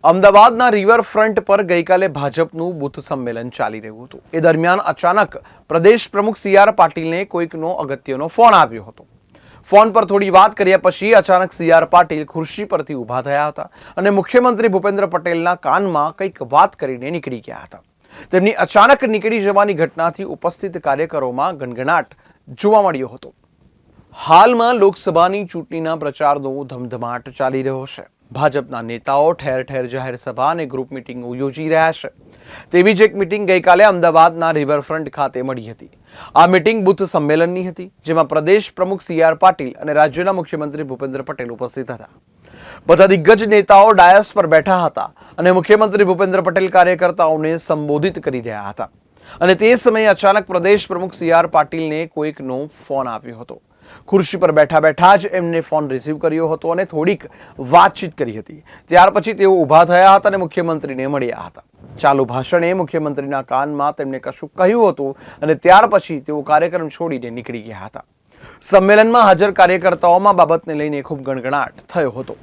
અમદાવાદના રિવરફ્રન્ટ પર ગઈકાલે ભાજપનું બૂથ સંમેલન ચાલી રહ્યું હતું. એ દરમિયાન અચાનક પ્રદેશ પ્રમુખ સી.આર. પાટીલને કોઈકનો અગત્યનો ફોન આવ્યો હતો. ફોન પર થોડી વાત કર્યા પછી અચાનક સી.આર. પાટીલ ખુરશી પરથી ઊભા થયા હતા અને મુખ્યમંત્રી ભૂપેન્દ્ર પટેલના કાનમાં કંઈક વાત કરીને નીકળી ગયા હતા. તેમની અચાનક નીકળી જવાની ઘટનાથી ઉપસ્થિત કાર્યકરોમાં ગણગણાટ જોવા મળ્યો હતો. હાલમાં લોકસભાની ચૂંટણીના પ્રચારનો ધમધમાટ ચાલી રહ્યો છે. ભાજપના નેતાઓ ઠેર ઠેર જાહેર સભા અને ગ્રુપ મિટિંગો યોજી રહ્યા છે. તેવી જ એક મિટિંગ ગઈકાલે અમદાવાદના રિવરફ્રન્ટ ખાતે મળી હતી. આ મિટિંગ બૂથ સંમેલનની હતી, જેમાં પ્રદેશ પ્રમુખ સી.આર. પાટીલ અને રાજ્યના મુખ્યમંત્રી ભૂપેન્દ્ર પટેલ ઉપસ્થિત હતા. બધા દિગ્ગજ નેતાઓ ડાયસ પર બેઠા હતા અને મુખ્યમંત્રી ભૂપેન્દ્ર પટેલ કાર્યકર્તાઓને સંબોધિત કરી રહ્યા હતા. અને તે સમયે અચાનક પ્રદેશ પ્રમુખ સી.આર. પાટીલને કોઈકનો ફોન આવ્યો હતો. ખુરશી પર બેઠા બેઠા જ એમને ફોન રિસીવ કર્યો હતો અને થોડીક વાતચીત કરી હતી. ત્યાર પછી તેઓ ઊભા થયા હતા અને મુખ્યમંત્રીને મળ્યા હતા. ચાલુ ભાષણે મુખ્યમંત્રીના કાનમાં તેમણે કશું કહ્યું હતું અને ત્યાર પછી તેઓ કાર્યક્રમ છોડીને નીકળી ગયા હતા. સંમેલનમાં હાજર કાર્યકર્તાઓમાં બાબતને લઈને ખૂબ ગણગણાટ થયો હતો.